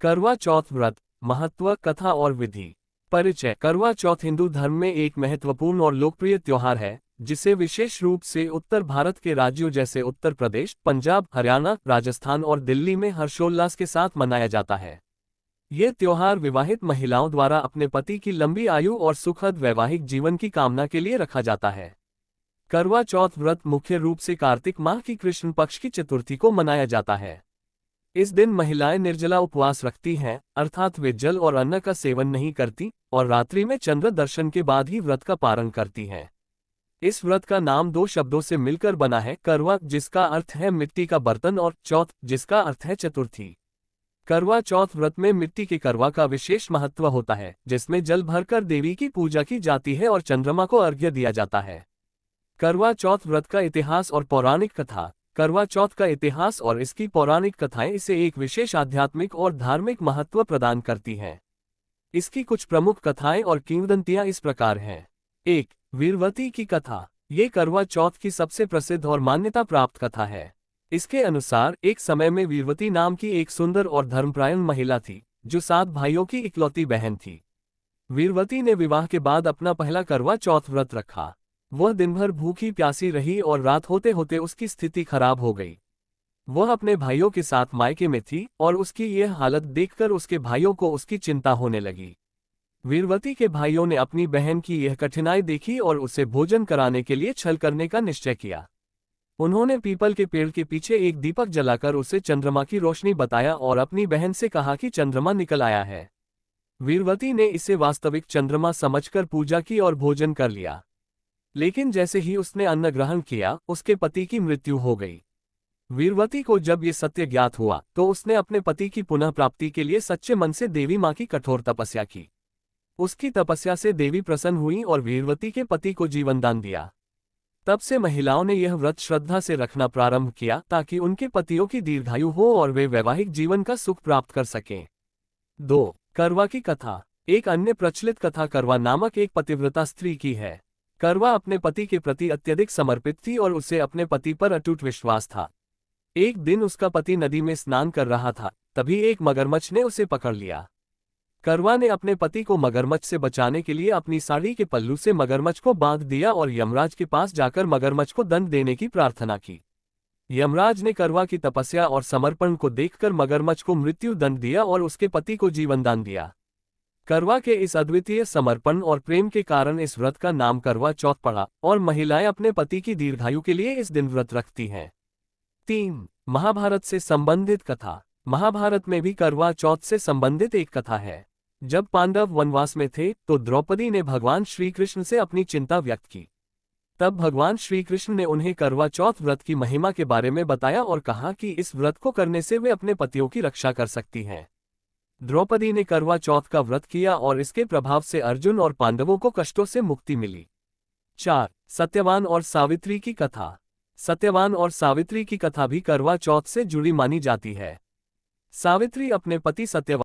करवा चौथ व्रत, महत्व, कथा और विधि। परिचय। करवा चौथ हिंदू धर्म में एक महत्वपूर्ण और लोकप्रिय त्योहार है, जिसे विशेष रूप से उत्तर भारत के राज्यों जैसे उत्तर प्रदेश, पंजाब, हरियाणा, राजस्थान और दिल्ली में हर्षोल्लास के साथ मनाया जाता है। ये त्योहार विवाहित महिलाओं द्वारा अपने पति की लंबी आयु और सुखद वैवाहिक जीवन की कामना के लिए रखा जाता है। करवा चौथ व्रत मुख्य रूप से कार्तिक माह की कृष्ण पक्ष की चतुर्थी को मनाया जाता है। इस दिन महिलाएं निर्जला उपवास रखती हैं, अर्थात वे जल और अन्न का सेवन नहीं करती और रात्रि में चंद्र दर्शन के बाद ही व्रत का पारण करती हैं। इस व्रत का नाम दो शब्दों से मिलकर बना है, करवा जिसका अर्थ है मिट्टी का बर्तन और चौथ जिसका अर्थ है चतुर्थी। करवा चौथ व्रत में मिट्टी के करवा का विशेष महत्व होता है, जिसमें जल भरकर देवी की पूजा की जाती है और चंद्रमा को अर्घ्य दिया जाता है। करवा चौथ व्रत का इतिहास और पौराणिक कथा। करवा चौथ का इतिहास और इसकी पौराणिक कथाएं इसे एक विशेष आध्यात्मिक और धार्मिक महत्व प्रदान करती हैं। इसकी कुछ प्रमुख कथाएं और किंवदंतियां इस प्रकार हैं। 1. वीरवती की कथा। ये करवा चौथ की सबसे प्रसिद्ध और मान्यता प्राप्त कथा है। इसके अनुसार एक समय में वीरवती नाम की एक सुंदर और धर्मपरायण महिला थी, जो 7 भाइयों की इकलौती बहन थी। वीरवती ने विवाह के बाद अपना पहला करवा चौथ व्रत रखा। वह दिन भर भूखी प्यासी रही और रात होते होते उसकी स्थिति खराब हो गई। वह अपने भाइयों के साथ मायके में थी और उसकी यह हालत देखकर उसके भाइयों को उसकी चिंता होने लगी। वीरवती के भाइयों ने अपनी बहन की यह कठिनाई देखी और उसे भोजन कराने के लिए छल करने का निश्चय किया। उन्होंने पीपल के पेड़ के पीछे एक दीपक जलाकर उसे चंद्रमा की रोशनी बताया और अपनी बहन से कहा कि चंद्रमा निकल आया है। वीरवती ने इसे वास्तविक चंद्रमा समझकर पूजा की और भोजन कर लिया। लेकिन जैसे ही उसने अन्न ग्रहण किया, उसके पति की मृत्यु हो गई। वीरवती को जब ये सत्य ज्ञात हुआ, तो उसने अपने पति की पुनः प्राप्ति के लिए सच्चे मन से देवी मां की कठोर तपस्या की। उसकी तपस्या से देवी प्रसन्न हुई और वीरवती के पति को जीवन दान दिया। तब से महिलाओं ने यह व्रत श्रद्धा से रखना प्रारंभ किया, ताकि उनके पतियों की दीर्घायु हो और वे वैवाहिक जीवन का सुख प्राप्त कर सकें। 2. करवा की कथा। एक अन्य प्रचलित कथा करवा नामक एक पतिव्रता स्त्री की है। करवा अपने पति के प्रति अत्यधिक समर्पित थी और उसे अपने पति पर अटूट विश्वास था। एक दिन उसका पति नदी में स्नान कर रहा था, तभी एक मगरमच्छ ने उसे पकड़ लिया। करवा ने अपने पति को मगरमच्छ से बचाने के लिए अपनी साड़ी के पल्लू से मगरमच्छ को बांध दिया और यमराज के पास जाकर मगरमच्छ को दंड देने की प्रार्थना की। यमराज ने करवा की तपस्या और समर्पण को देखकर मगरमच्छ को मृत्यु दंड दिया और उसके पति को जीवन दान दिया। करवा के इस अद्वितीय समर्पण और प्रेम के कारण इस व्रत का नाम करवा चौथ पड़ा और महिलाएं अपने पति की दीर्घायु के लिए इस दिन व्रत रखती हैं। 3. महाभारत से संबंधित कथा। महाभारत में भी करवा चौथ से संबंधित एक कथा है। जब पांडव वनवास में थे, तो द्रौपदी ने भगवान श्री कृष्ण से अपनी चिंता व्यक्त की। तब भगवान श्री कृष्ण ने उन्हें करवा चौथ व्रत की महिमा के बारे में बताया और कहा कि इस व्रत को करने से वे अपने पतियों की रक्षा कर सकती हैं। द्रौपदी ने करवा चौथ का व्रत किया और इसके प्रभाव से अर्जुन और पांडवों को कष्टों से मुक्ति मिली। 4. सत्यवान और सावित्री की कथा। सत्यवान और सावित्री की कथा भी करवा चौथ से जुड़ी मानी जाती है। सावित्री अपने पति सत्यवान